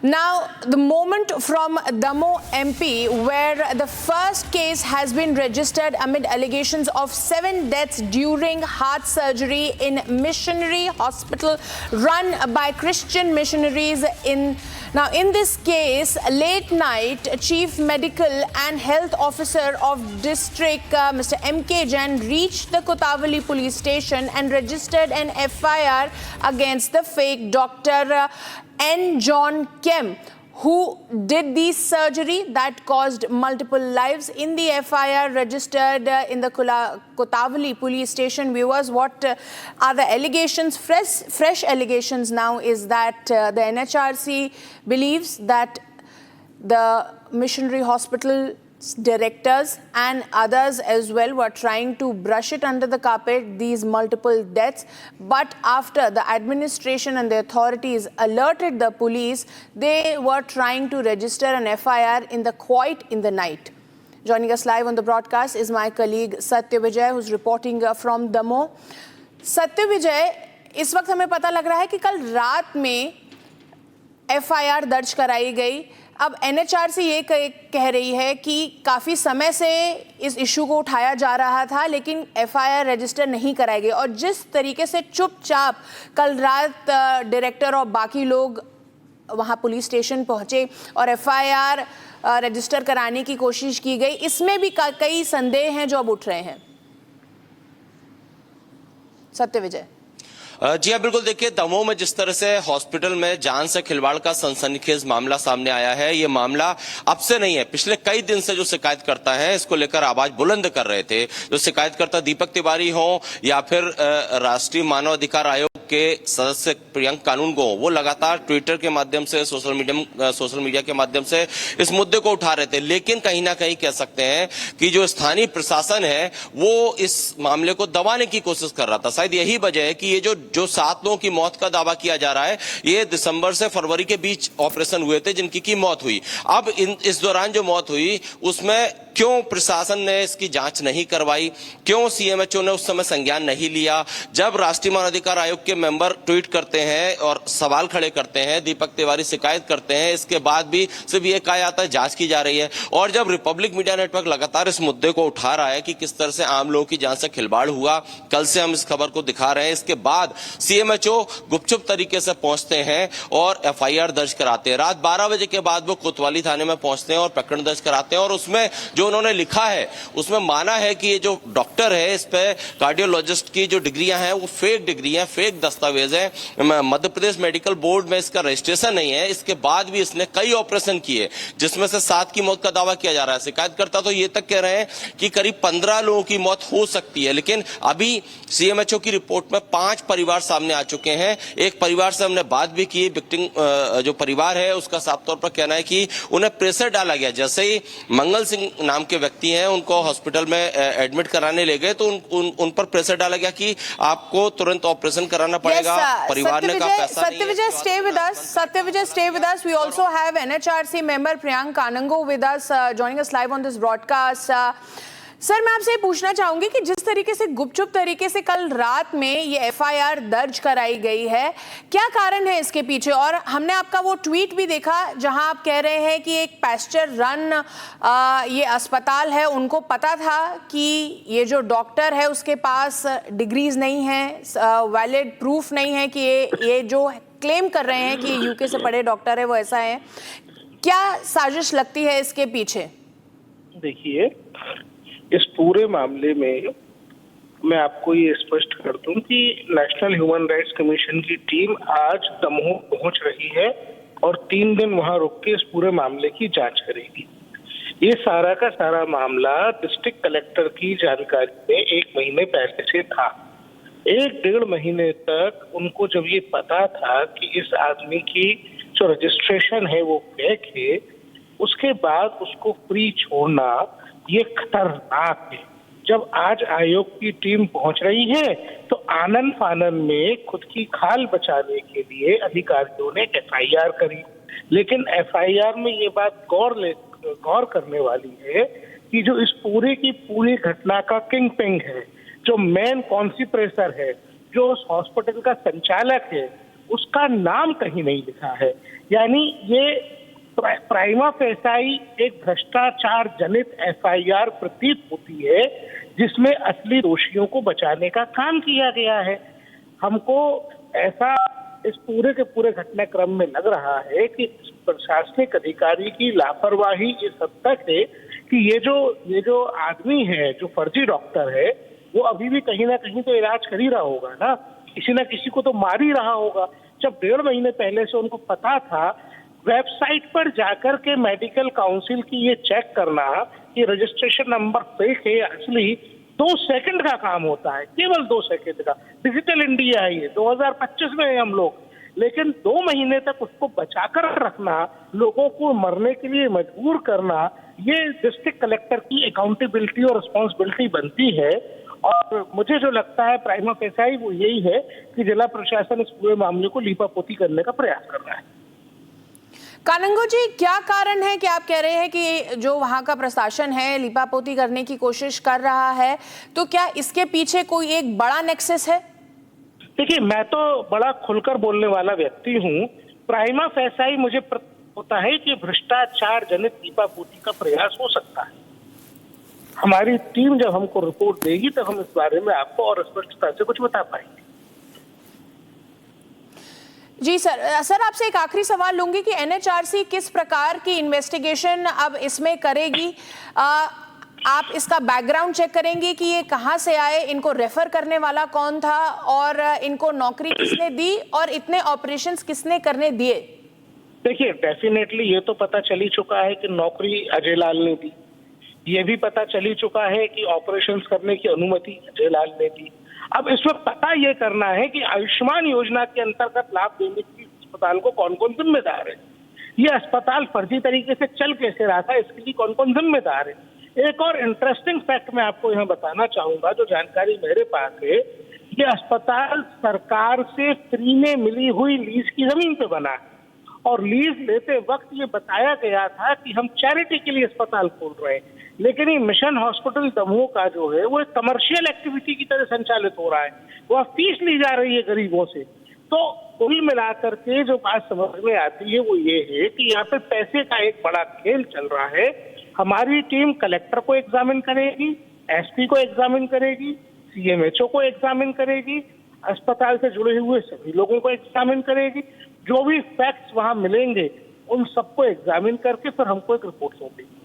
Now, the moment from Damoh MP, where the first case has been registered amid allegations of 7 deaths during heart surgery in missionary hospital run by Christian missionaries. In this case, late night Chief Medical and Health Officer of District Mr. M.K. Jain reached the Kothavali police station and registered an FIR against the fake Dr. N. John Kem, who did the surgery that caused multiple lives. In the FIR registered in the Kothavali police station, viewers, what are the allegations? Fresh allegations now is that the NHRC believes that the missionary hospital directors and others as well were trying to brush it under the carpet, these multiple deaths. But after the administration and the authorities alerted the police, they were trying to register an FIR in the quiet in the night. Joining us live on the broadcast is my colleague Satya Vijay, who's reporting from Damoh. Satya Vijay, इस वक्त हमें पता लग रहा है कि कल रात में FIR दर्ज कराई गई। अब NHRC ये कह रही है कि काफ़ी समय से इस इशू को उठाया जा रहा था, लेकिन FIR रजिस्टर नहीं कराई गई। और जिस तरीके से चुपचाप कल रात डायरेक्टर और बाकी लोग वहाँ पुलिस स्टेशन पहुँचे और FIR रजिस्टर कराने की कोशिश की गई, इसमें भी कई संदेह हैं जो अब उठ रहे हैं। सत्य विजय। जी हाँ, बिल्कुल। देखिए, दमोह में जिस तरह से हॉस्पिटल में जान से खिलवाड़ का सनसनीखेज मामला सामने आया है, ये मामला अब से नहीं है। पिछले कई दिन से जो शिकायतकर्ता है इसको लेकर आवाज बुलंद कर रहे थे। जो शिकायतकर्ता दीपक तिवारी हो या फिर राष्ट्रीय मानव अधिकार आयोग के सदस्य प्रियंक कानूनगो, वो लगातार ट्विटर के माध्यम से सोशल मीडिया के माध्यम से इस मुद्दे को उठा रहे थे। लेकिन कहीं ना कहीं कह सकते हैं कि जो स्थानीय प्रशासन है वो इस मामले को दबाने की कोशिश कर रहा था। शायद यही वजह है कि ये जो 7 लोगों की मौत का दावा किया जा रहा है, ये दिसंबर से फरवरी के बीच ऑपरेशन हुए थे जिनकी की मौत हुई। अब इस दौरान जो मौत हुई उसमें क्यों प्रशासन ने इसकी जांच नहीं करवाई, क्यों सीएमएचओ ने उस समय संज्ञान नहीं लिया? जब राष्ट्रीय मानवाधिकार आयोग के मेंबर ट्वीट करते हैं और सवाल खड़े करते हैं, दीपक तिवारी शिकायत करते हैं, इसके बाद भी सिर्फ ये कहा जाता है जांच की जा रही है। और जब रिपब्लिक मीडिया नेटवर्क लगातार इस मुद्दे को उठा रहा है कि किस तरह से आम लोगों की जान से खिलवाड़ हुआ, कल से हम इस खबर को दिखा रहे हैं, इसके बाद सीएमएचओ गुपचुप तरीके से पहुंचते हैं और FIR दर्ज कराते हैं। रात 12 बजे के बाद वो कोतवाली थाने में पहुंचते हैं और प्रकरण दर्ज कराते हैं। और उसमें जो उन्होंने लिखा है उसमें माना है कि ये जो डॉक्टर है, इस पे कार्डियोलॉजिस्ट की जो डिग्रियां हैं वो फेक डिग्री हैं, फेक दस्तावेज हैं। मध्य प्रदेश मेडिकल बोर्ड में इसका रजिस्ट्रेशन नहीं है। इसके बाद भी इसने कई ऑपरेशन किए जिसमें से 7 की मौत का दावा किया जा रहा है। शिकायतकर्ता तो ये तक कह रहे हैं कि करीब 15 लोगों की मौत हो सकती है। लेकिन अभी सीएमएचओ की रिपोर्ट में 5 परिवार सामने आ चुके हैं। एक परिवार से हमने बात भी की। विक्टिम जो परिवार है उसका साफ तौर पर कहना है कि उन्हें प्रेशर डाला गया। जैसे ही मंगल सिंह नाम के व्यक्ति हैं उनको हॉस्पिटल में एडमिट कराने ले गए तो उन पर प्रेशर डाला गया कि आपको तुरंत ऑपरेशन कराना पड़ेगा। परिवार ने कहा पैसा नहीं है। Satyavijay, stay with us. Satyavijay, stay with us. We also have NHRC member Priyank Kanungo with us, joining us live on this broadcast. Sir, मैं आपसे पूछना चाहूंगी कि जिस तरीके से गुपचुप तरीके से कल रात में ये FIR दर्ज कराई गई है, क्या कारण है इसके पीछे? और हमने आपका वो ट्वीट भी देखा जहां आप कह रहे हैं कि एक पैस्चर रन ये अस्पताल है, उनको पता था कि ये जो डॉक्टर है उसके पास डिग्रीज नहीं है, वैलिड प्रूफ नहीं है कि ये जो क्लेम कर रहे हैं कि UK से पढ़े डॉक्टर है वो ऐसा है। क्या साजिश लगती है इसके पीछे? देखिए, इस पूरे मामले में मैं आपको ये स्पष्ट कर दूं कि नेशनल ह्यूमन राइट्स कमीशन की टीम आज दमोह पहुंच रही है और 3 दिन वहां रुक के इस पूरे मामले की जांच करेगी। ये सारा का सारा मामला डिस्ट्रिक्ट कलेक्टर की जानकारी में 1 महीने पहले से था। 1-1.5 महीने तक उनको जब ये पता था कि इस आदमी की जो रजिस्ट्रेशन है वो फेक है, उसके बाद उसको फ्री छोड़ना ये खतरनाक है। जब आज आयोग की टीम पहुंच रही है तो आनन फानन में खुद की खाल बचाने के लिए अधिकारियों ने FIR करी। लेकिन FIR में ये बात गौर करने वाली है कि जो इस पूरे की पूरी घटना का किंग पिंग है, जो मेन कॉन्सिप्रेसर है, जो उस हॉस्पिटल का संचालक है, उसका नाम कहीं नहीं लिखा है। यानी ये प्राइमा फेसाई एक भ्रष्टाचार जनित एफआईआर प्रतीत होती है, जिसमें असली दोषियों को बचाने का काम किया गया है। हमको ऐसा इस पूरे के पूरे घटनाक्रम में लग रहा है कि प्रशासनिक अधिकारी की लापरवाही इस हद तक है कि ये जो आदमी है, जो फर्जी डॉक्टर है, वो अभी भी कहीं ना कहीं तो इलाज कर ही रहा होगा ना, किसी ना किसी को तो मार ही रहा होगा। जब 1.5 महीने पहले से उनको पता था, वेबसाइट पर जाकर के मेडिकल काउंसिल की ये चेक करना कि रजिस्ट्रेशन नंबर फेक है या असली, 2 सेकंड का काम होता है, केवल 2 सेकंड का। डिजिटल इंडिया है ये, 2025 में है हम लोग, लेकिन 2 महीने तक उसको बचाकर रखना, लोगों को मरने के लिए मजबूर करना, ये डिस्ट्रिक्ट कलेक्टर की अकाउंटेबिलिटी और रिस्पॉन्सिबिलिटी बनती है। और मुझे जो लगता है प्राइमा फेसाई वो यही है कि जिला प्रशासन इस पूरे मामले को लीपापोती करने का प्रयास कर रहा है। कानंगो जी, क्या कारण है कि आप कह रहे हैं कि जो वहां का प्रशासन है लीपापोती करने की कोशिश कर रहा है, तो क्या इसके पीछे कोई एक बड़ा नेक्सस है? देखिए, मैं तो बड़ा खुलकर बोलने वाला व्यक्ति हूँ। प्राइमा फेसाई मुझे होता है कि भ्रष्टाचार जनित लीपापोती का प्रयास हो सकता है। हमारी टीम जब हमको रिपोर्ट देगी तब हम इस बारे में आपको और स्पष्टता से कुछ बता पाएंगे। जी सर, आपसे एक आखिरी सवाल लूंगी कि एनएचआरसी किस प्रकार की इन्वेस्टिगेशन अब इसमें करेगी? आप इसका बैकग्राउंड चेक करेंगे कि ये कहां से आए, इनको रेफर करने वाला कौन था और इनको नौकरी किसने दी और इतने ऑपरेशंस किसने करने दिए? देखिए, डेफिनेटली ये तो पता चल ही चुका है कि नौकरी अजय लाल ने दी। ये भी पता चल ही चुका है कि ऑपरेशंस करने की अनुमति अजय लाल ने दी। अब इसमें पता ये करना है कि आयुष्मान योजना के अंतर्गत लाभ देने की अस्पताल को कौन कौन जिम्मेदार है, ये अस्पताल फर्जी तरीके से चल कैसे रहा था, इसके लिए कौन कौन जिम्मेदार है। एक और इंटरेस्टिंग फैक्ट मैं आपको यहाँ बताना चाहूंगा, जो जानकारी मेरे पास है, ये अस्पताल सरकार से फ्री में मिली हुई लीज की जमीन पे बना है और लीज लेते वक्त ये बताया गया था कि हम चैरिटी के लिए अस्पताल खोल रहे हैं, लेकिन ये मिशन हॉस्पिटल दमोह का जो है वो एक कमर्शियल एक्टिविटी की तरह संचालित हो रहा है। वह फीस ली जा रही है गरीबों से। तो कुल मिलाकर के जो बात समझ में आती है वो ये है कि यहाँ पे पैसे का एक बड़ा खेल चल रहा है। हमारी टीम कलेक्टर को एग्जामिन करेगी, एसपी को एग्जामिन करेगी, सीएमएचओ को एग्जामिन करेगी, अस्पताल से जुड़े हुए सभी लोगों को एग्जामिन करेगी। जो भी फैक्ट्स वहां मिलेंगे उन सबको एग्जामिन करके फिर हमको एक रिपोर्ट सौंपेगी।